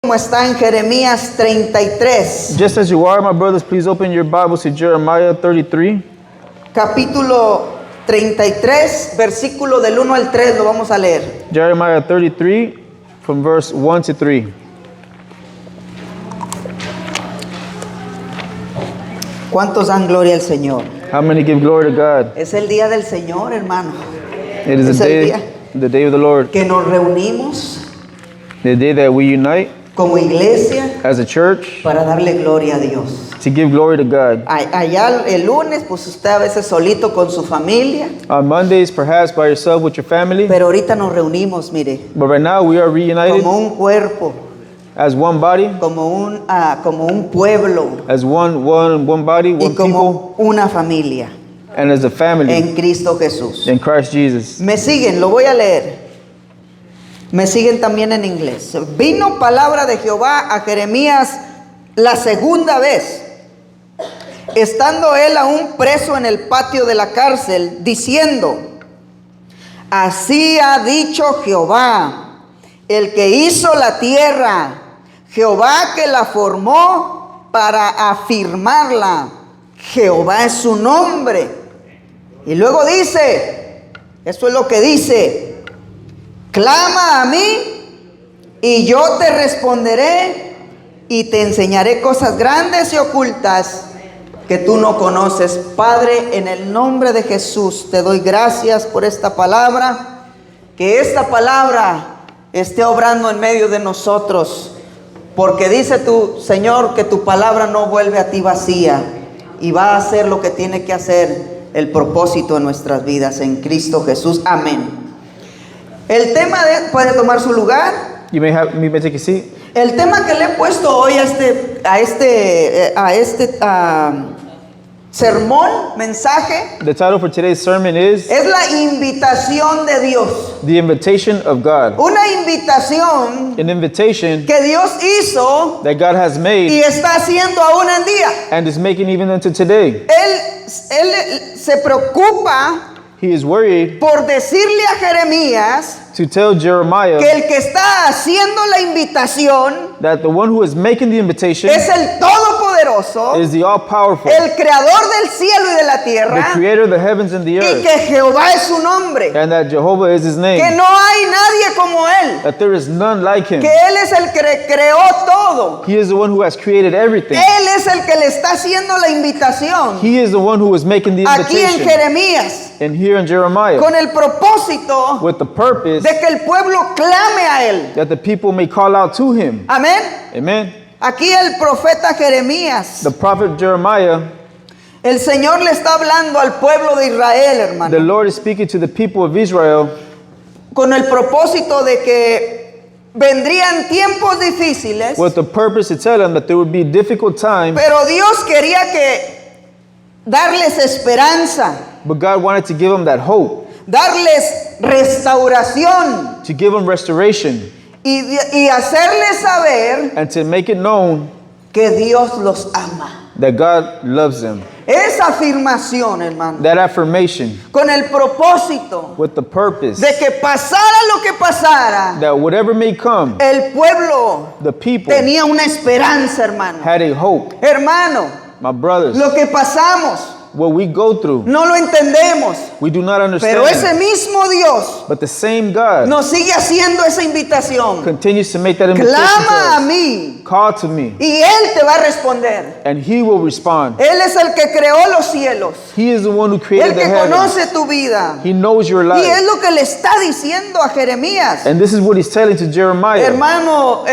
Como está en Jeremías 33. Just as you are, my brothers, please open your Bibles to Jeremiah 33. Capítulo 33, versículo del 1 al 3, lo vamos a leer. Jeremiah 33, from verse 1 to 3. ¿Cuántos dan gloria al Señor? How many give glory to God? Es el día del Señor, hermano. It is Es el the day of the Lord, que nos reunimos the day that we unite como iglesia as a church para darle gloria a Dios. to give glory to God. Allá el lunes, pues usted a veces solito con su familia, On Mondays, perhaps by yourself with your family, pero ahorita nos reunimos, mire, but right now we are reunited como un cuerpo, as one body, como un pueblo as one body, y one people, como una familia and as a family en Cristo Jesús. in Christ Jesus. Me siguen, lo voy a leer. Me siguen también en inglés. Vino palabra de Jehová a Jeremías la segunda vez, estando él aún preso en el patio de la cárcel, diciendo: así ha dicho Jehová, el que hizo la tierra, Jehová que la formó para afirmarla, Jehová es su nombre. Y luego dice, esto es lo que dice: clama a mí y yo te responderé y te enseñaré cosas grandes y ocultas que tú no conoces. Padre, en el nombre de Jesús te doy gracias por esta palabra, que esta palabra esté obrando en medio de nosotros, porque dice tu Señor que tu palabra no vuelve a ti vacía y va a hacer lo que tiene que hacer, el propósito de nuestras vidas en Cristo Jesús. Amén. El tema puede tomar su lugar. You may take a seat. El tema que le he puesto hoy a este sermón, mensaje, The title for today's sermon is es la invitación de Dios. The Invitation of God. Una invitación An invitation que Dios hizo that God has y made está haciendo aún en día. and is making even unto today. Él se preocupa He is worried por decirle a Jeremías to tell Jeremiah que el que está haciendo la invitación that the one who is making the invitation es el Todopoderoso, is the all-powerful, el Creador del cielo y de la the tierra, creator of the heavens and the y earth, que Jehová es su nombre, and that Jehovah is his que name, no hay nadie como Él, that there is none like him. que Él es el que creó todo. He is the one who has created everything. Él es el que le está haciendo la invitación He is the one who is making the aquí en invitation. Jeremías, And here in Jeremiah, con el propósito with the purpose de que el pueblo clame a Él. that the people may call out to him. Amén. Amen. Aquí el profeta Jeremías, The prophet Jeremiah, el Señor le está hablando al pueblo de Israel, the hermano, Lord is speaking to the people of Israel con el propósito de que vendrían tiempos difíciles, with the purpose to tell them that there would be difficult times, pero Dios quería darles esperanza, but God wanted to give them that hope, darles restauración to give them restoration, y hacerles saber and to make it known que Dios los ama. that God loves them. Esa afirmación, hermano, That affirmation con el propósito with the purpose de que pasara lo que pasara, that whatever may come, el pueblo the people tenía una esperanza, hermano. had a hope. Hermano, My brothers, lo que pasamos what we go through, no lo entendemos, we do not pero ese understand. mismo Dios But the same God nos sigue haciendo esa invitación. continues to make that invitation Clama a to us. mí Call to me, y Él te va a responder. and He will respond. Él es el que creó los cielos, He is the one who created el the que heavens. conoce tu vida. He knows your Y es life. lo que le está diciendo a Jeremías. And this is what He's telling to Jeremiah. Hermano,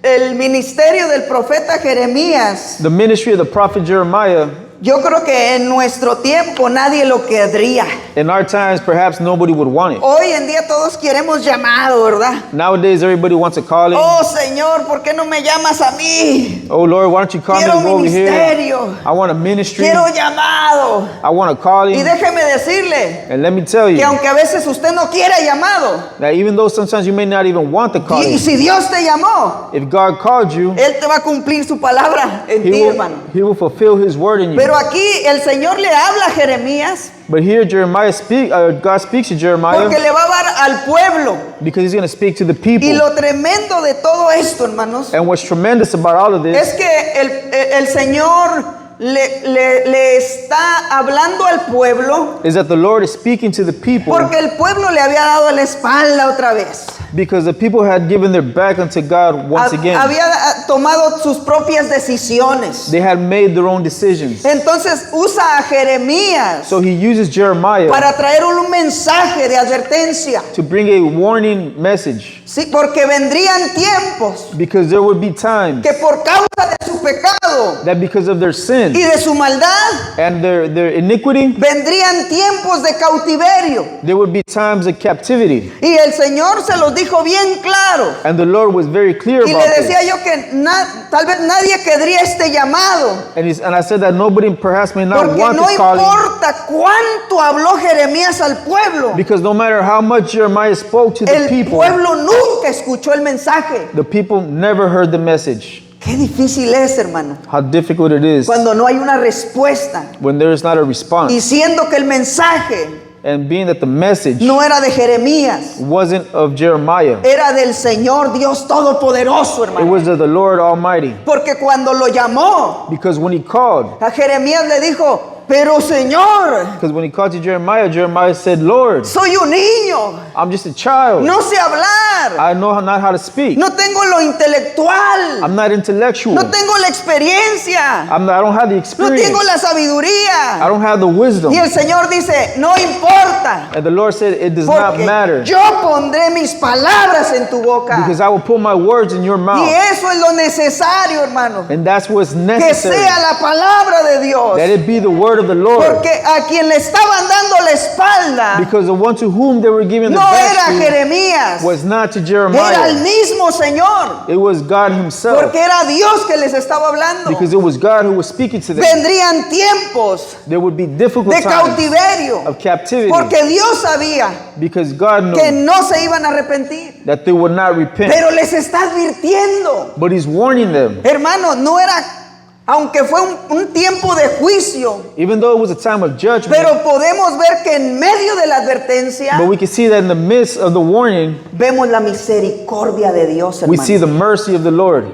el ministerio del profeta Jeremías, The ministry of the prophet Jeremiah, yo creo que en nuestro tiempo nadie lo querría. in our times, perhaps nobody would want it. Hoy en día todos queremos llamado, ¿verdad? Nowadays, everybody wants a calling. Oh Señor, ¿por qué no me llamas a mí? Oh Lord, why don't you call me to Quiero go over here? ministerio, I want a ministry. quiero llamado. I want a calling. Y déjeme decirle And let me tell que you aunque a veces usted no quiera llamado, that even though sometimes you may not even want the y calling, si Dios te llamó, if God called you, Él te va a cumplir su palabra en ti, hermano. He will fulfill His word in you. Pero aquí el Señor le habla a Jeremías But here God speaks to Jeremiah porque le va a hablar al pueblo. because he's going to speak to the Y people. lo tremendo de todo esto, hermanos, And what's tremendous about all of es this que el Señor le está hablando al pueblo is that the Lord is speaking to the people porque el pueblo le había dado la espalda otra vez. because the people had given their back unto God once again. Había tomado sus propias decisiones. They had made their own decisions. Entonces usa a Jeremías So he uses Jeremiah para traer un mensaje de advertencia. to bring a warning message Sí, porque vendrían tiempos because there would be times que por causa de su pecado that because of their sin y de su maldad, and their iniquity, vendrían tiempos de cautiverio. there would be times of captivity. Y el Señor se los dijo bien claro. And the Lord was very clear Y about le decía this. yo que tal vez nadie querría este llamado. And I said that nobody perhaps may not Porque want no this calling importa cuánto habló Jeremías al pueblo. because no matter how much Jeremiah spoke to the El people, pueblo nunca escuchó el mensaje. the people never heard the message. Qué difícil es, hermano, How difficult it is cuando no hay una respuesta. when there is not a response. Y siendo que el mensaje And being that the message no era de Jeremías, wasn't of Jeremiah, era del Señor Dios Todopoderoso, it hermano. was of the Lord Almighty. Porque cuando lo llamó, Because when he called, a Jeremías le dijo, pero Señor, because when he called to Jeremiah, Jeremiah said, Lord, soy un niño, I'm just a child. no sé hablar, I know not how to speak. no tengo lo intelectual, I'm not intellectual. no tengo la experiencia, I don't have the no experience. tengo la I sabiduría. don't have the wisdom. Y el Señor dice, no importa, And the Lord said, it does not porque matter yo pondré mis palabras en tu boca. because I will put my words in your Y mouth. eso es lo necesario, hermano, And that's what's que necessary. sea la palabra de Dios. That it be the word of the Lord. Porque a quien le estaban dando la espalda Because the one to whom they were giving the no era back to Jeremías, was not to era el Jeremiah. mismo Señor, It was God himself. porque era Dios que les estaba hablando. Because it was God who was speaking to them. Vendrían tiempos There would be difficult de times cautiverio, of captivity. porque Dios sabía Because God que knew no se iban a arrepentir, that they would not repent. pero les está advirtiendo. But he's warning them. Hermano, no era, aunque fue un tiempo de juicio, Even though it was a time of judgment, pero podemos ver que en medio de la advertencia but we can see that in the midst of the warning, vemos la misericordia de Dios, we see hermano. the mercy of the Lord.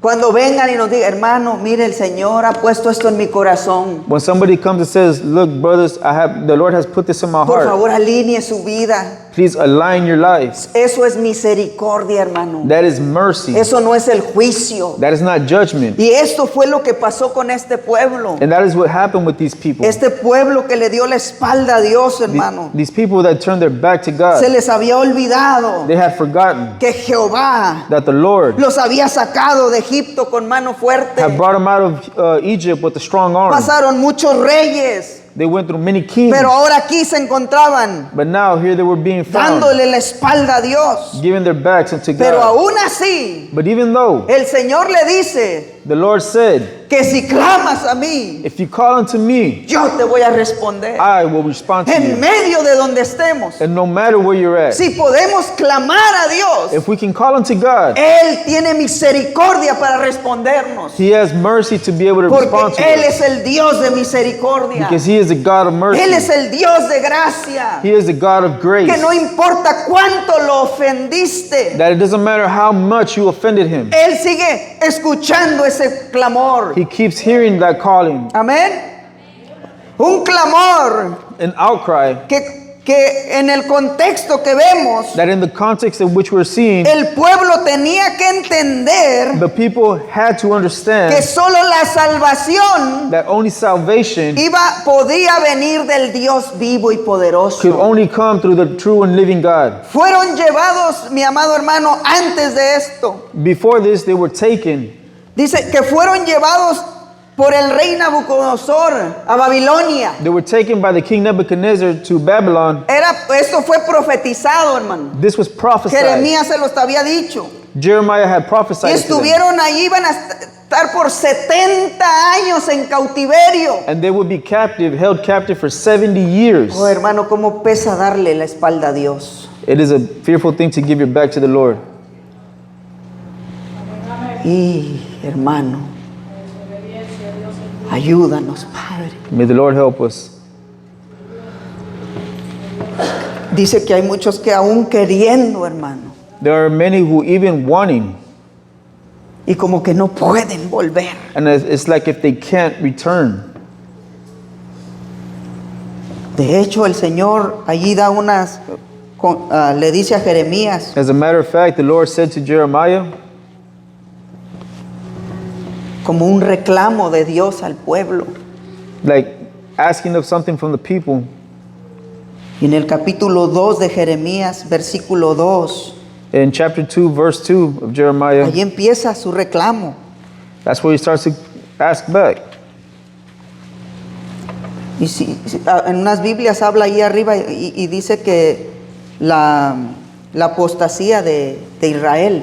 Cuando vengan y nos digan, hermano, mire, el Señor ha puesto esto en mi corazón. When somebody comes and says, look, brothers, the Lord has put this in my Por heart. favor, alinee su vida. Please align your lives. Eso es misericordia, hermano. That is mercy. Eso no es el juicio. That is not judgment. Y esto fue lo que pasó con este pueblo. And that is what happened with these people. Este pueblo que le dio la espalda a Dios, hermano. These people that turned their back to Se God, les había olvidado they had forgotten que Jehová that the Lord los había sacado de Egipto con mano fuerte. had brought them out of Egypt with a strong arm. Pasaron muchos reyes, They went through many kings. pero ahora aquí se encontraban But now here they were being found, dándole la espalda a Dios. giving their backs unto Pero God. aún así, But even though el Señor le dice the Lord said, que si clamas a mí, if you call unto me, yo te voy a responder. I will respond to En you. medio de donde estemos, And no matter where you're at, si podemos clamar a Dios, if we can call unto God, Él tiene misericordia para respondernos. He has mercy to be able to Porque respond to Él us. es el Dios de misericordia. Because He is the God of mercy. Él es el Dios de gracia. He is the God of grace. Que no importa cuánto lo ofendiste, That it doesn't matter how much you offended Him. Él sigue escuchando ese clamor. He keeps hearing that calling, Amén. Un clamor an outcry, que en el contexto que vemos, that in the context in which we're seeing, el pueblo tenía que entender the people had to que understand solo la salvación that only salvation podía venir del Dios vivo y could poderoso. only come through the true and living God. Fueron llevados, mi amado hermano, antes de esto. Before this, they were taken. Dice que fueron llevados por el rey Nabucodonosor a Babilonia. They were taken by the king Nebuchadnezzar to Babylon. Esto fue profetizado, hermano. This was prophesied. Jeremías se los había dicho. Jeremiah had Y prophesied to them. estuvieron ahí, iban a estar por 70 años en cautiverio. And they would be captive, held captive for 70 years. Oh, hermano, cómo pesa darle la espalda a Dios. It is a fearful thing to give your back to the Lord. Y, hermano, Ayúdanos, Padre. May the Lord help us. Dice que hay muchos que aún queriendo, hermano, There are many who even wanting, y como que no pueden volver. and it's like if they can't return. De hecho, el Señor allí da unas, le dice a Jeremías, As a matter of fact, the Lord said to Jeremiah, como un reclamo de Dios al pueblo. like asking of something from the people. Y en el capítulo 2 de Jeremías, versículo 2, In chapter 2, verse 2 of Jeremiah, allí empieza su reclamo. that's where he starts to ask back. Y en unas Biblias habla ahí arriba y dice que la apostasía de Israel.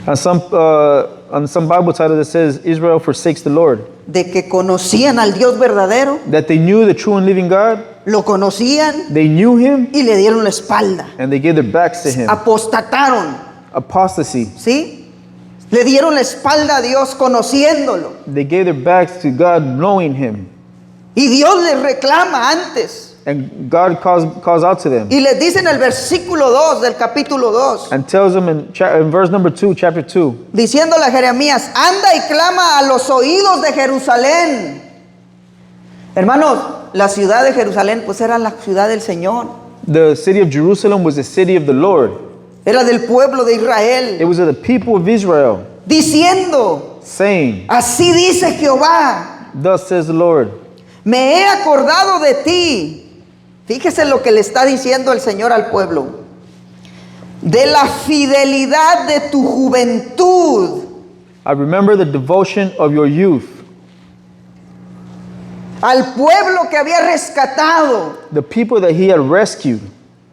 On some Bible title that says Israel forsakes the Lord. De que conocían al Dios verdadero, That they knew the true and living God, lo conocían they knew him, y le dieron la espalda. and they gave their backs to him. Apostataron, Apostasy. ¿sí? Le dieron la espalda a Dios conociéndolo. They gave their backs to God knowing him. Y Dios les reclama antes. And God calls out to them Y les dice en el versículo 2 del capítulo 2, and tells them in verse number 2, chapter 2, diciéndole a Jeremías, anda y clama a los oídos de Jerusalén. Hermanos, la ciudad de Jerusalén pues era la ciudad del Señor. the city of Jerusalem was the city of the Lord. Era del pueblo de Israel. It was of the people of Israel, Diciendo, saying, así dice Jehová, thus says the Lord, me he acordado de ti. Fíjese lo que le está diciendo el Señor al pueblo. De la fidelidad de tu juventud. I remember the devotion of your youth, Al pueblo que había rescatado. the people that he had rescued,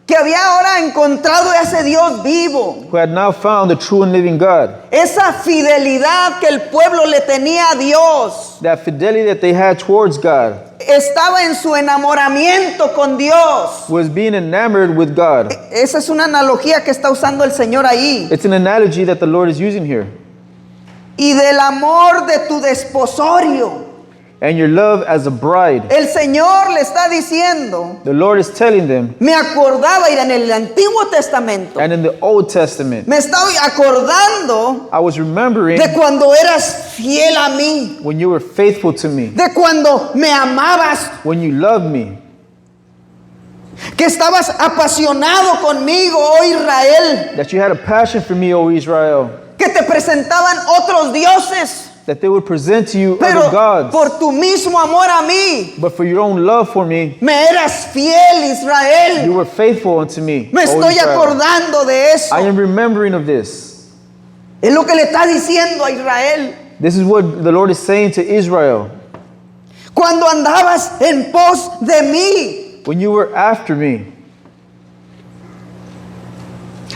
Que había ahora encontrado a ese Dios vivo. who had now found the true and living God. Esa fidelidad que el pueblo le tenía a Dios. That fidelity that they had towards God Estaba en su enamoramiento con Dios. was being enamored with God. Esa es una analogía que está usando el Señor ahí. It's an analogy that the Lord is using here. Y del amor de tu desposorio. And your love as a bride. El Señor le está diciendo, The Lord is telling them, me acordaba, y en el Antiguo Testamento, and in the Old Testament, me estaba acordando I was remembering de cuando eras fiel a mí, when you were faithful to me, de cuando me amabas, when you loved me, que estabas apasionado conmigo, oh Israel, that you had a passion for me, O Israel, que te presentaban otros dioses, that they would present to you pero other gods, por tu mismo amor a mí, but for your own love for me, me eras fiel, Israel. you were faithful unto me, Me O estoy Israel. acordando de eso. I am remembering of this. Es lo que le está diciendo a Israel. This is what the Lord is saying to Israel. Cuando andabas en pos de mí, When you were after me,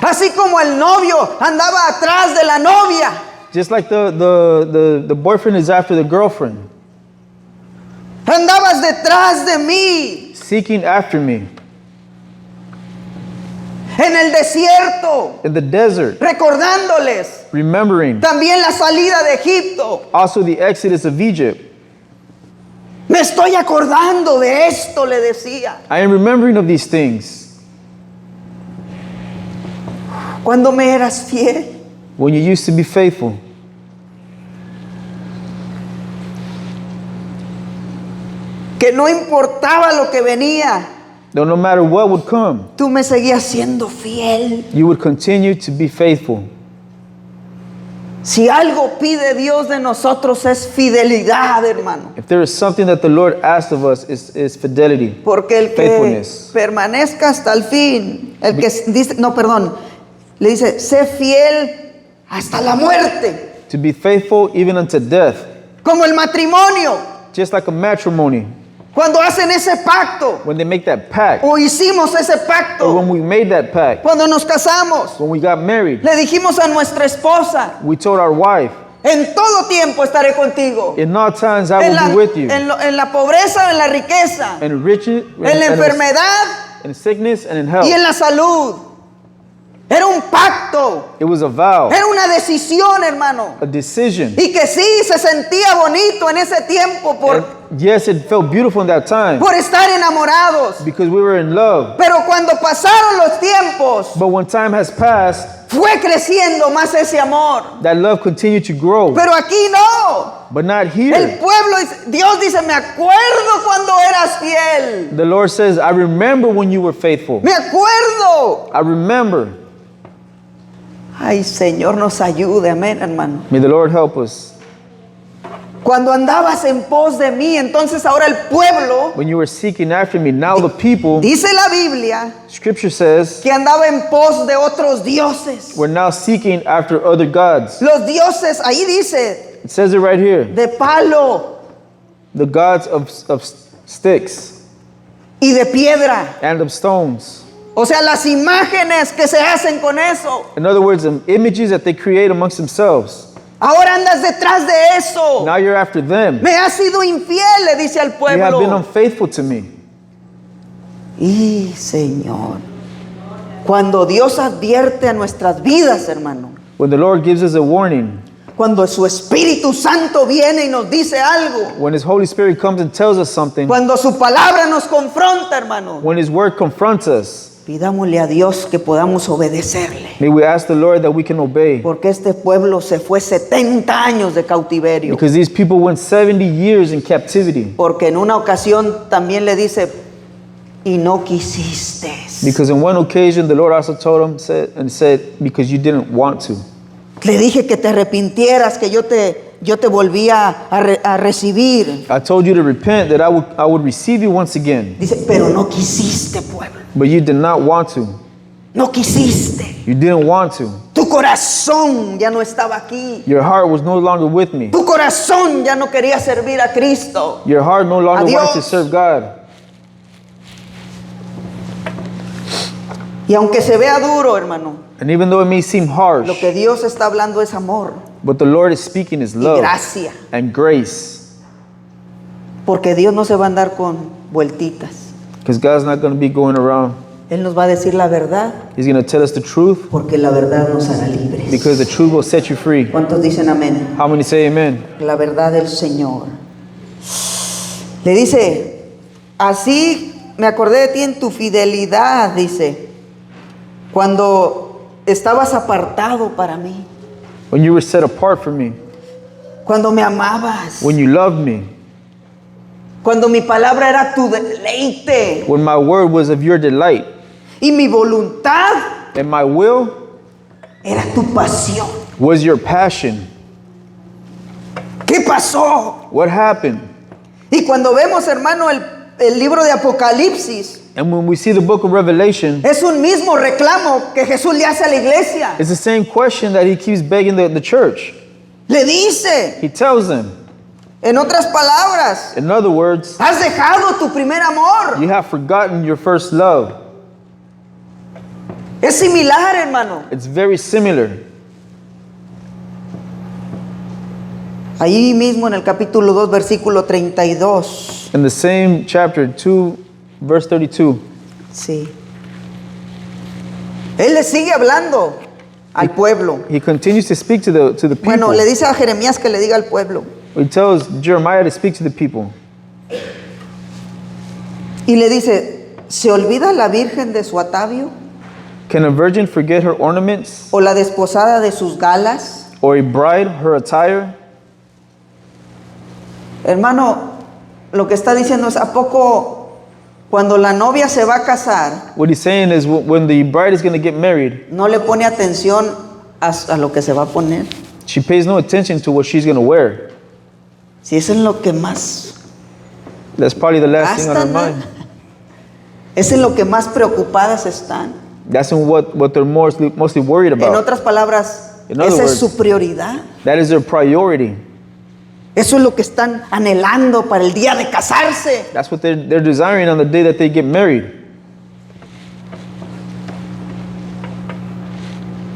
así como el novio andaba atrás de la novia, just like the boyfriend is after the girlfriend, andabas detrás de mí, seeking after me, en el desierto, in the desert, recordándoles remembering también la salida de Egipto. also the exodus of Egypt. Me estoy acordando de esto, le decía. I am remembering of these things. Cuando me eras fiel, When you used to be faithful, que no importaba lo que venía, though no matter what would come, tú me seguías siendo fiel. you would continue to be faithful. Si algo pide Dios de nosotros es fidelidad, hermano. If there is something that the Lord asks of us, is fidelity. Porque el que Faithfulness. permanezca hasta el fin, el que dice, no, perdón, le dice, sé fiel hasta la muerte. To be faithful even unto death. Como el matrimonio, Just like a matrimony. cuando hacen ese pacto, When they make that pact, o hicimos ese or when pacto, we made that pact, cuando nos casamos, when we got married, le dijimos a nuestra esposa, we told our wife, en todo tiempo estaré contigo. in all times I will be with you. En la pobreza, en la riqueza, In riches, en la enfermedad in sickness, and in health. y en la salud. Era un pacto. It was a vow, Era una decisión, hermano. a decision. Y que sí, se sentía bonito en ese tiempo And yes, it felt beautiful in that time por estar enamorados. because we were in love. Pero cuando pasaron los tiempos, But when time has passed, fue creciendo más ese amor. that love continued to grow. Pero aquí no. But not El here. pueblo, Dios dice, me acuerdo cuando eras fiel. The Lord says, I remember when you were faithful. Me acuerdo. I remember. Ay, Señor, nos ayude, amén, hermano. May the Lord help us. Cuando andabas en pos de mí, entonces ahora el pueblo, When you were seeking after me, now the people, dice la Biblia, Scripture says, que andaba en pos de otros dioses. we're now seeking after other gods. Los dioses, ahí dice, It says it right here. de palo The gods of sticks y de piedra. and of stones. O sea, las imágenes que se hacen con eso. In other words, the images that they create amongst themselves. Ahora andas detrás de eso. Now you're after them. Me has sido infiel, le dice al You have been pueblo. unfaithful to me. Y Señor, cuando Dios advierte a nuestras vidas, hermano, When the Lord gives us a warning, cuando su Espíritu Santo viene y nos dice algo, when His Holy Spirit comes and tells us something, cuando su palabra nos confronta, hermano, when His Word confronts us, pidámosle a Dios que podamos obedecerle. may we ask the Lord that we can obey. Porque este pueblo se fue 70 años de cautiverio. Because these people went 70 years in captivity. Porque en una ocasión también le dice, y no quisiste. Because in one occasion, the Lord also told him, said, because you didn't want to. Le dije que te arrepintieras, que yo te volvía a recibir. I told you to repent, that I would receive you once again. Dice, pero no quisiste, pueblo. But you did not want to. No quisiste. You didn't want to. Tu corazón ya no estaba aquí. Your heart was no longer with me. Tu corazón ya no quería servir a Cristo. Your heart no longer Adiós. wanted to serve God. Y aunque se vea duro, hermano, And even though it may seem harsh, lo que Dios está hablando es amor what the Lord is speaking is y love gracia. and grace. Porque Dios no se va a andar con vueltitas. Because God's not going to be going around. Él nos va a decir la verdad, He's going to tell us the truth, porque la verdad nos hará libres. because the truth will set you free. ¿Cuántos dicen amén? How many say amen? La verdad del Señor. Le dice, así me acordé de ti en tu fidelidad, dice, cuando estabas apartado para mí, When you were set apart from me, cuando me amabas, when you loved me, cuando mi palabra era tu deleite when my word was of your delight, y mi voluntad and my will era tu pasión. was your passion. ¿Qué pasó? What happened? Y cuando vemos, hermano, el libro de Apocalipsis, And when we see the book of Revelation, es un mismo reclamo que Jesús le hace a la iglesia. it's the same question that he keeps begging the church. Le dice, He tells them, en otras palabras, in other words, has dejado tu primer amor. you have forgotten your first love. Es similar, hermano. It's very similar. Ahí mismo en el capítulo 2, versículo 32. In the same chapter 2, verse 32, Sí. Él le sigue hablando al pueblo. he continues to speak to the people. Bueno, le dice a Jeremías que le diga al pueblo. He tells Jeremiah to speak to the people. Y le dice, ¿se olvida la virgen de su atavio? Can a virgin forget her ornaments, ¿O la desposada de sus galas? or a bride her attire? Hermano, lo que está diciendo es, ¿a poco cuando la novia se va a casar, What he's saying is when the bride is going to get married, no le pone atención a lo que se va a poner? she pays no attention to what she's going to wear. Si eso es lo que más That's probably the last thing on her gastan, ¿no? mind. Es en lo que más preocupadas están. That's in what they're mostly worried En about. otras palabras, In other esa es words, su prioridad. That is their priority. Eso es lo que están anhelando para el día de casarse. That's what they're desiring on the day that they get married.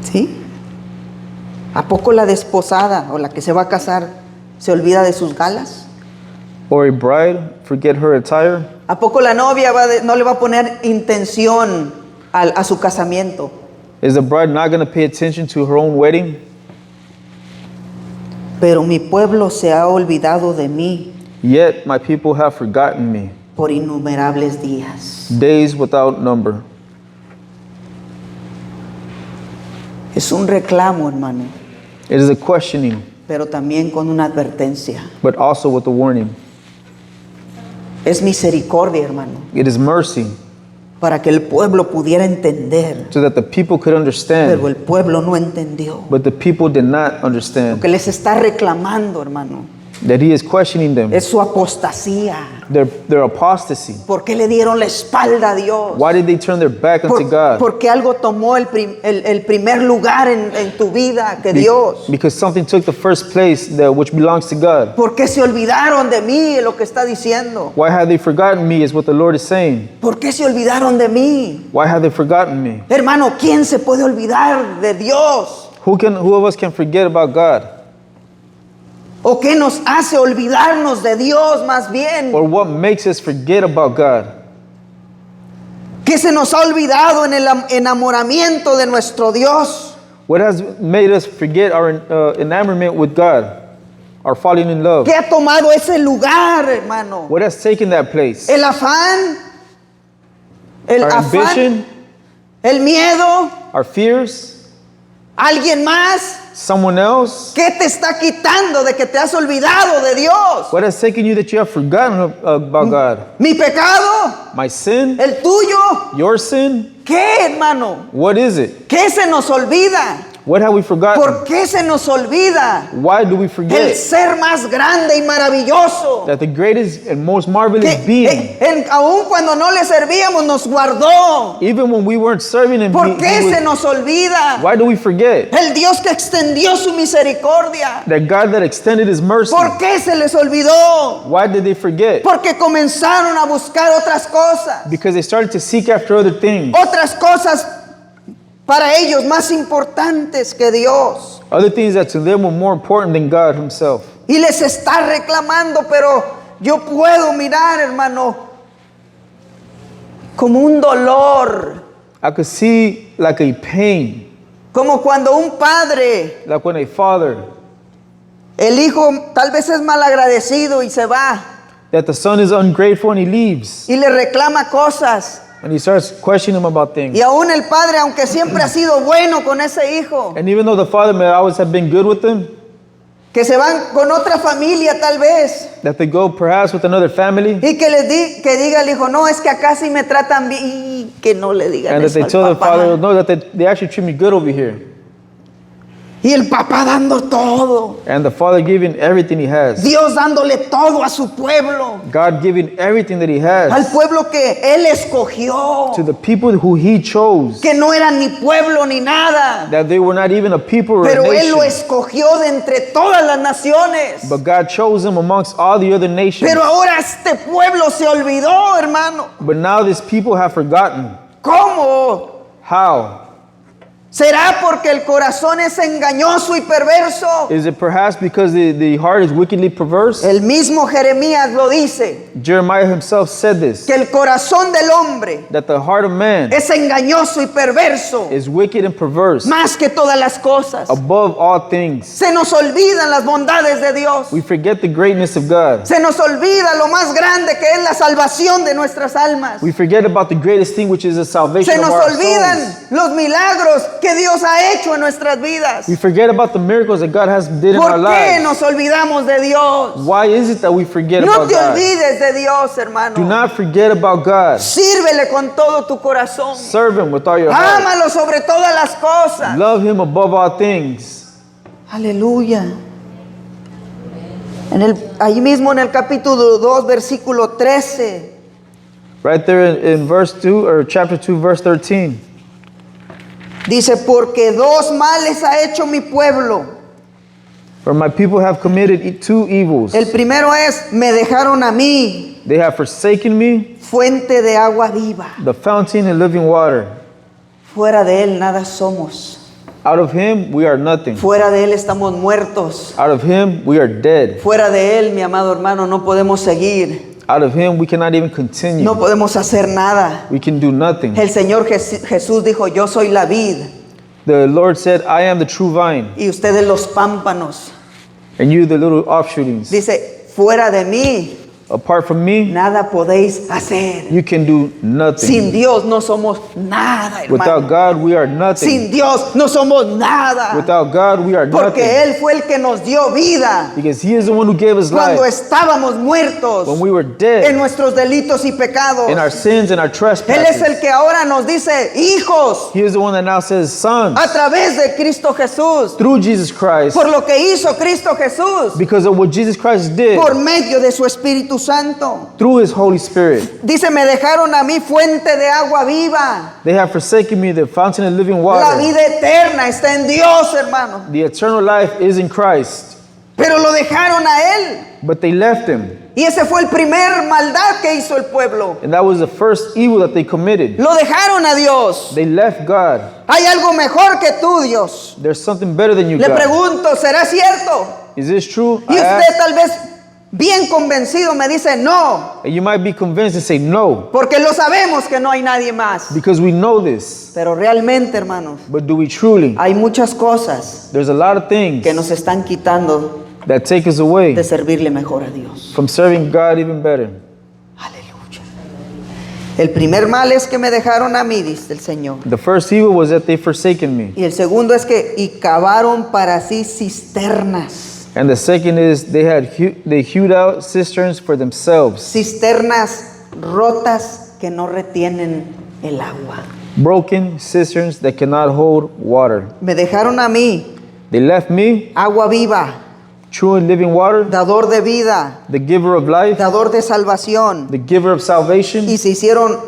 ¿Sí? ¿A poco la desposada o la que se va a casar se olvida de sus galas? Or a bride forget her attire? ¿A poco la novia no le va a poner intención a su casamiento? Is the bride not going to pay attention to her own wedding? Pero mi pueblo se ha olvidado de mí Yet my people have forgotten me, por innumerables días. days without number. Es un reclamo, hermano, It is a questioning, pero también con una advertencia. but also with a warning. Es misericordia, hermano, It is mercy, para que el pueblo pudiera entender, so that the people could pero understand, el pueblo no entendió. but the people did not understand. Lo que les está reclamando, hermano, That he is questioning them, es su apostasía. their apostasy. ¿Por qué le dieron la espalda a Dios? Why did they turn their back unto God? Porque algo tomó el primer lugar en tu vida que Dios. Because something took the first place which belongs to God. ¿Por qué se olvidaron de mí? Es lo que está diciendo. Why have they forgotten me is what the Lord is saying. ¿Por qué se olvidaron de mí? Why have they forgotten me? Hermano, ¿quién se puede olvidar de Dios? Who of us can forget about God? ¿O qué nos hace olvidarnos de Dios más bien? Or what makes us forget about God? ¿Qué se nos ha olvidado en el enamoramiento de nuestro Dios? What has made us forget our enamorment with God? Our falling in love? ¿Qué ha tomado ese lugar, hermano? What has taken that place? ¿El afán? ¿El Our afán? ambition? ¿El miedo? Our fears? ¿Alguien más? Someone else? ¿Qué te está quitando de que te has olvidado de Dios? What has taken you that you have forgotten about God? ¿Mi pecado? My sin? ¿El tuyo? Your sin? ¿Qué, hermano? What is it? ¿Qué se nos olvida? What have we forgotten? ¿Por qué se nos olvida? Why do we El forget ser más grande y maravilloso. that the greatest and most marvelous Que, being, aun cuando no le servíamos, nos guardó. even when we weren't serving him, ¿Por qué se nos olvida? why do we forget El Dios que extendió su misericordia. that God that extended his mercy? ¿Por qué se les olvidó? Why did they forget? Porque comenzaron a buscar otras cosas. Because they started to seek after other things, Otras cosas para ellos más importantes que Dios. other things that to them were more important than God himself. Y les está reclamando, pero yo puedo mirar, hermano, como un dolor. I could see like a pain, Como cuando un padre, like when a father, el hijo tal vez es malagradecido y se va that the son is ungrateful and he leaves, y le reclama cosas. and he starts questioning him about things. Y aún el padre, aunque siempre ha sido bueno con ese hijo, And even though the father may always have been good with them, que se van con otra familia tal vez, that they go perhaps with another family, y que diga el hijo, no, es que acá sí me tratan bien, y que no le digan and that eso they al tell the papá. father, no, that they actually treat me good over here. Y el papá dando todo, And the father giving everything he has. Dios dándole todo a su pueblo, God giving everything that he al has pueblo que Él escogió, to the people who he chose, que no eran ni pueblo ni nada, that they were not even a people or a pero Él lo nation, escogió de entre todas las naciones. but God chose them amongst all the other nations. Pero ahora este pueblo se olvidó, hermano. But now these people have forgotten. ¿Cómo? How? ¿Será porque el corazón es engañoso y perverso? Is it perhaps because the heart is wickedly perverse? El mismo Jeremías lo dice, Jeremiah himself said this, que el corazón del hombre that the heart of man es engañoso y perverso, is wicked and perverse más que todas las cosas. above all things. Se nos olvidan las bondades de Dios. We forget the greatness of God. Se nos olvida lo más grande que es la salvación de nuestras almas. We forget about the greatest thing, which is the salvation Se of nos our olvidan souls. los milagros que Dios ha hecho en nuestras vidas. We forget about the miracles that God has did in our ¿Por qué lives. nos olvidamos de Dios? Why is it that we forget No about te God? olvides de Dios, hermano. Do not forget about God. Sírvele con todo tu corazón. Serve him with all your heart. Ámalo sobre todas las cosas. Love him above all things. Aleluya. Ahí mismo en el capítulo 2, versículo 13. Right there in verse 2 or chapter 2 verse 13. Dice, porque dos males ha hecho mi pueblo. For my people have committed two evils. El primero es, me dejaron a mí, They have forsaken me, fuente de agua viva. the fountain and living water. Fuera de él nada somos. Out of him we are nothing. Fuera de él estamos muertos. Out of him we are dead. Fuera de él, mi amado hermano, no podemos seguir. Out of him we cannot even continue. No podemos hacer nada. We can do nothing. El Señor Jesús dijo, yo soy la vid. The Lord said, I am the true vine, y ustedes los pámpanos. and you the little offshootings. Dice, fuera de mí, Apart from me, nada podéis hacer. you can do nothing. Sin Dios no somos nada, Without hermano. God, we are nothing. Sin Dios no somos nada. Without God, we are Porque nothing. Él fue el que nos dio vida Because He is the one who gave us cuando life estábamos muertos when we were en dead nuestros delitos y pecados. in our sins and our Él es el trespasses. que ahora nos dice, hijos, He is the one that now says, sons, a través de Cristo Jesús, through Jesus Christ, por lo que hizo Cristo Jesús, because of what Jesus Christ did, por medio de su Espíritu Santo. through His Holy Spirit. Dice, me dejaron a mí fuente de agua viva. They have forsaken me, the fountain of living La water. vida eterna está en Dios, hermano. The eternal life is in Christ. Pero lo dejaron a Él. But they left Him. Y ese fue el primer maldad que hizo el pueblo. And that was the first evil that they committed. Lo dejaron a Dios. They left God. Hay algo mejor que tú, Dios. There's something better than you, Le God. pregunto, ¿será cierto? Is this true? Y I usted ask. tal vez bien convencido me dice no, And you might be convinced and say no, porque lo sabemos que no hay nadie más. because we know this. Pero realmente, hermanos, But do we truly? hay muchas cosas There's a lot of things que nos están quitando that take us away de servirle mejor a Dios. from serving God even better. Aleluya. El primer mal es que me dejaron a mí, dice el Señor. The first evil was that they forsaken me. Y el segundo es que y cavaron para sí cisternas. And the second is they hewed out cisterns for themselves, Cisternas rotas que no retienen el agua. broken cisterns that cannot hold water. Me dejaron a mí, They left me, agua viva, true and living water, dador de vida, the giver of life, dador de salvación, the giver of salvation, y se hicieron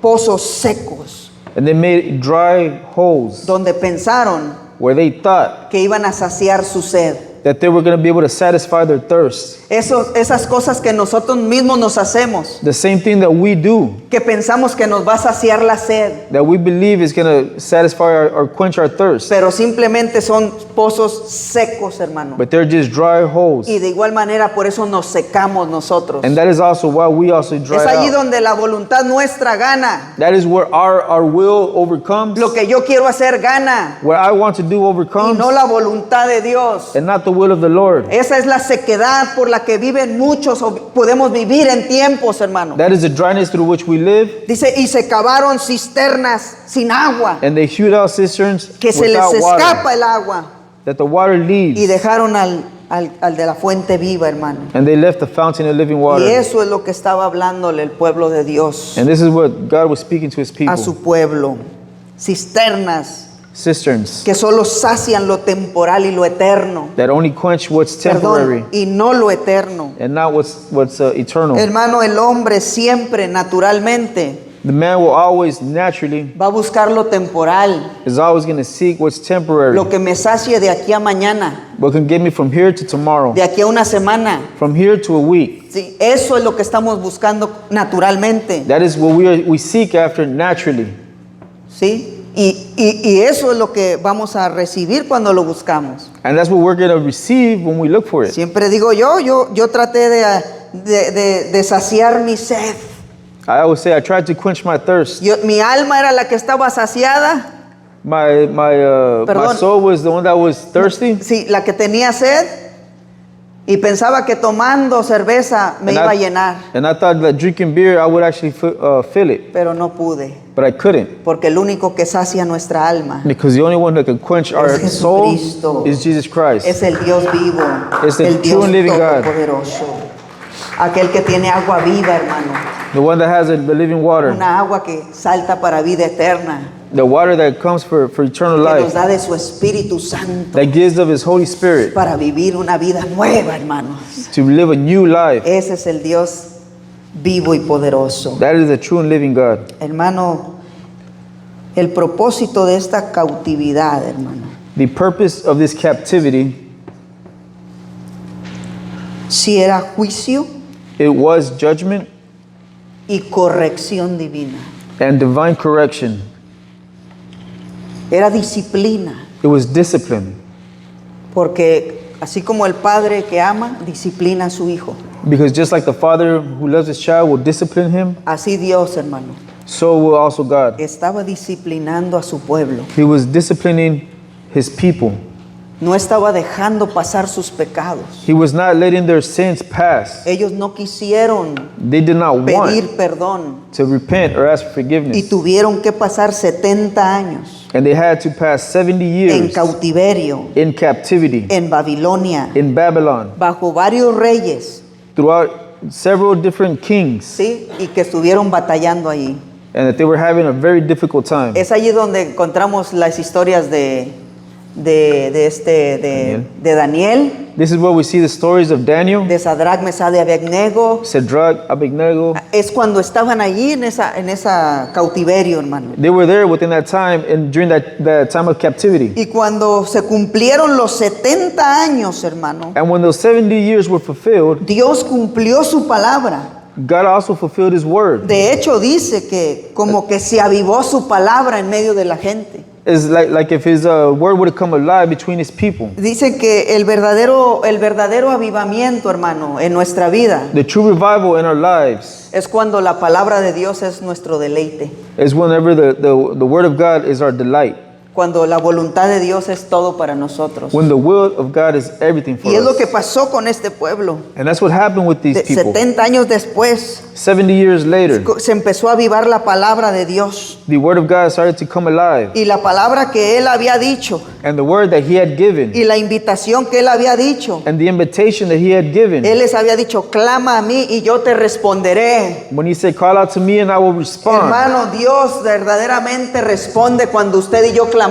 pozos secos, and they made dry holes donde pensaron where they thought que iban a saciar su sed. that they were going to be able to satisfy their thirst. Esas cosas que nosotros mismos nos hacemos, The same thing that we do, que pensamos que nos va a saciar la sed, that we believe is going to satisfy or quench our thirst, pero simplemente son pozos secos, hermano. but they're just dry holes. Y de igual manera por eso nos secamos nosotros. And that is also why we also dry Es allí out. donde la voluntad nuestra gana. That is where our will overcomes, Lo que yo quiero hacer gana. what I want to do Y overcomes, no la voluntad de Dios. and not the will of the Lord. Esa es la sequedad por la que viven muchos o podemos vivir en tiempos, hermano. That is the dryness through which we live, Dice, y se cavaron cisternas sin agua, and they hewed out cisterns que se les without escapa water, el agua. that the water Y leaves, dejaron al de la fuente viva, hermano. and they left the fountain of living Y water. eso es lo que estaba hablándole el pueblo de Dios And this is what God was speaking to His a people. su pueblo. Cisternas Cisterns que solo sacian lo temporal y lo eterno. that only quench what's temporary Perdón, y no lo eterno. and not what's eternal. Hermano, el hombre siempre, naturalmente, The man will always naturally va a buscar lo temporal, is always going to seek what's temporary, lo que me sacie de aquí a mañana, what can get me from here to tomorrow, de aquí a una semana. from here to a week. Sí, eso es lo que estamos buscando naturalmente. That is what we seek after naturally. ¿Sí? Y eso es lo que vamos a recibir cuando lo buscamos. And that's what we're going to receive when we look for it. Siempre digo yo traté de saciar mi sed. I always say I tried to quench my thirst. Mi alma era la que estaba saciada. My Perdón. soul was the one that was thirsty. Sí, la que tenía sed. Y pensaba que tomando cerveza me And iba a llenar. And I thought that drinking beer, I would actually fill it. Pero no pude. But I couldn't. Porque el único que sacia nuestra alma Because the only one that can quench our Es soul Jesucristo. is Jesus Christ. es el Dios vivo. It's the el true Dios and living God. todopoderoso. Aquel que tiene agua viva, hermano. The one that has the living water. Una agua que salta para vida eterna. The water that comes for eternal Que nos life. da de su Espíritu Santo. That gives of His Holy Spirit Para vivir una vida nueva, hermanos. to live a new life. Ese es el Dios vivo y poderoso. That is the true and living God. Hermano, el propósito de esta cautividad, hermano, The purpose of this captivity, si era juicio it was judgment y corrección divina. and divine correction. Era disciplina, It was discipline. porque así como el padre que ama, disciplina a su hijo. Because just like the father who loves his child will discipline him, Así Dios, hermano, so will also God. Estaba disciplinando a su pueblo. He was disciplining his people. No estaba dejando pasar sus pecados. He was not letting their sins pass. Ellos no quisieron They did not pedir want perdón to repent or ask for y forgiveness. tuvieron que pasar 70 años And they had to pass 70 en years cautiverio in captivity en Babilonia in Babylon bajo varios reyes, throughout several different kings, ¿sí? Y que estuvieron batallando allí. and that they were having a very difficult time. Es allí donde encontramos las historias de Daniel, This is where we see the stories of Daniel, de Sadrach, Mesach y Abednego. Shadrach, Abednego. Es cuando estaban allí en esa cautiverio, hermano. They were there within that time and during that time of captivity. Y cuando se cumplieron los 70 años, hermano, And when those 70 years were fulfilled, Dios cumplió su palabra. God also fulfilled his word. De hecho, dice que como que se avivó su palabra en medio de la gente. It's like if his word would have come alive between his people. Dice que el verdadero avivamiento, hermano, en nuestra vida The true revival in our lives es cuando la palabra de Dios es nuestro deleite. is whenever the word of God is our delight. Cuando la voluntad de Dios es todo para nosotros. When the will of God is everything for Y es lo que us. pasó con este pueblo. And that's what happened with these people. 70 años después 70 years later, se empezó a avivar la palabra de Dios. the word of God started to come alive. Y la palabra que él había dicho And the word that he had given y la invitación que él había dicho. and the invitation that he had given, Él les había dicho, clama a mí y yo te responderé. when he said, call out to me and I will respond. Hermano, Dios verdaderamente responde cuando usted y yo clamamos.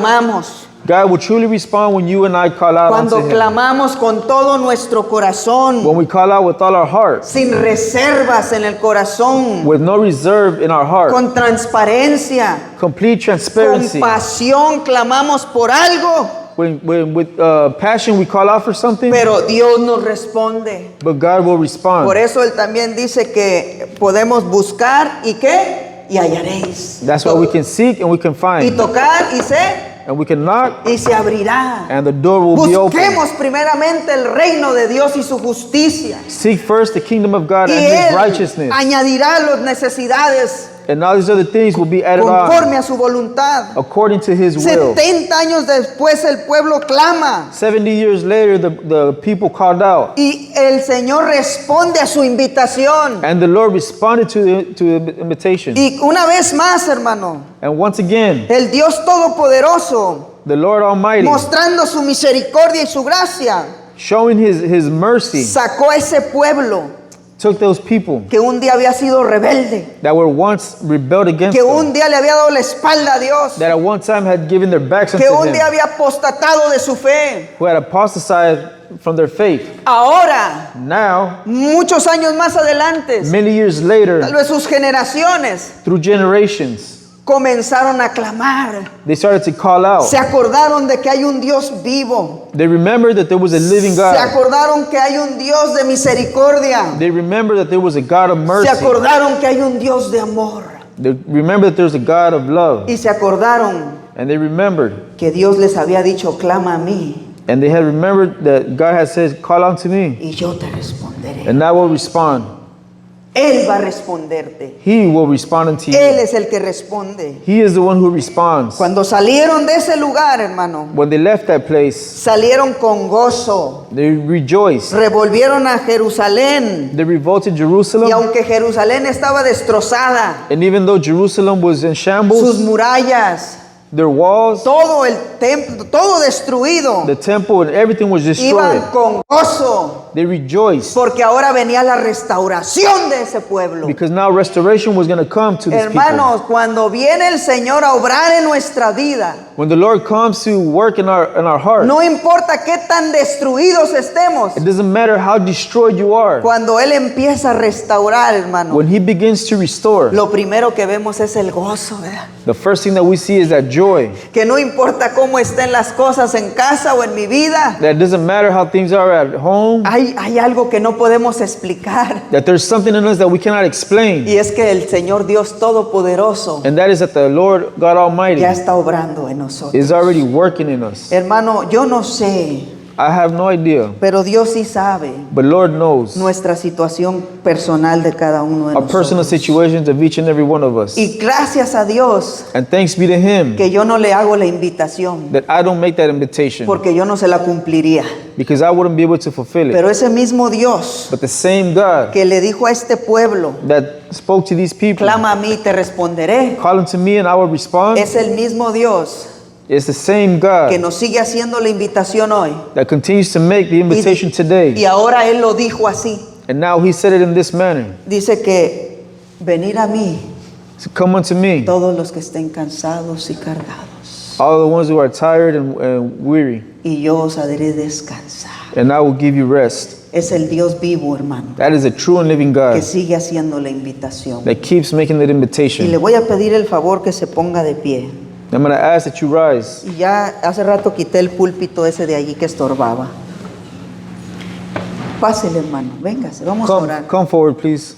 God will truly respond when you and I call out unto Cuando him. clamamos con todo nuestro corazón, When we call out with all our heart, sin reservas en el corazón, with no reserve in our heart, con transparencia, complete con transparency. pasión, clamamos por algo, When with passion we call out for something, pero Dios nos responde. but God will respond. Por eso Él también dice que podemos buscar y ¿qué? Y hallaréis. That's why we can seek and we can Y find. tocar y se And we can knock y se abrirá. and the door will be open. Busquemos primeramente el reino de Dios y su justicia. Seek first the kingdom of God Y and his Él righteousness. añadirá las necesidades And all these other things will be added conforme on a su voluntad. according to his will. 70 años después el pueblo clama 70 years later, the people called out. y el Señor responde a su invitación. And the Lord responded to the invitation. Y una vez más, hermano, And once again, el Dios Todopoderoso, the Lord Almighty, mostrando su misericordia y su gracia, showing his mercy, sacó a ese pueblo took those people que un día había sido rebelde, that were once rebelled against que him, un día le había dado la espalda a Dios, that at one time had given their backs que unto un día him, había apostatado de su fe. who had apostatized from their faith. Ahora, Now, muchos años más adelante, many years tal later, vez sus generaciones through generations, comenzaron a clamar. they started to call out. Se acordaron de que hay un Dios vivo. They remembered that there was a living Se God. acordaron que hay un Dios de misericordia. They remembered that there was a God of Se mercy. acordaron que hay un Dios de amor. They remembered that there was a God of love. Y se acordaron And they remembered. que Dios les había dicho, clama a mí And they had remembered that God had said, call unto me, y yo te responderé. and I will respond. Él va a responderte. He will respond unto Él you. es el que responde. He is the one who responds. Cuando salieron de ese lugar, hermano, When they left that place, salieron con gozo. they rejoiced. Revolvieron a Jerusalén. They revolted Y Jerusalem. aunque Jerusalén estaba destrozada, And even though Jerusalem was in sus shambles, murallas, their walls, todo el templo, todo destruido, the temple, and everything was iban destroyed, con gozo, they rejoiced. porque ahora venía la restauración de ese pueblo. Because now restoration was going to come to these people. Hermanos, cuando viene el Señor a obrar en nuestra vida, When the Lord comes to work in our heart, no importa qué tan destruidos estemos, it doesn't matter how destroyed you are. cuando Él empieza a restaurar, hermano, When He begins to restore, lo primero que vemos es el gozo, ¿verdad? the first thing that we see is that joy. Que no importa cómo estén las cosas en casa o en mi vida, That it doesn't matter how things are at home, hay algo que no podemos explicar. that there's something in us that we cannot explain. Y es que el Señor Dios Todopoderoso And that is that the Lord God Almighty ya está obrando en nosotros. is already working in us. Hermano, yo no sé I have no idea, pero Dios sí sabe but Lord knows nuestra situación personal de cada uno de our personal nosotros. situations of each and every one of us. Y gracias a Dios And thanks be to Him que yo no le hago la invitación, that I don't make that invitation porque yo no se la cumpliría. because I wouldn't be able to fulfill it. Pero ese mismo Dios But the same God que le dijo a este pueblo, that spoke to these people, clama a mí y te responderé, call unto me and I will respond, es el mismo Dios is the same que God nos sigue haciendo la invitación hoy. that continues to make the invitation Y today. ahora Él lo dijo así. And now He said it in this manner. Dice que venid a mí So come unto me, todos los que estén cansados y cargados, all the ones who are tired and weary, y yo os haré descansar. and I will give you rest. Es el Dios vivo, hermano, That is a true and living que God sigue haciendo la invitación. that keeps making that Y le invitation. voy a pedir el favor que se ponga de pie. I'm going to ask that you rise. Y ya hace rato quité el púlpito ese de allí que estorbaba. Pásele, hermano, véngase, vamos a orar. Come forward, please.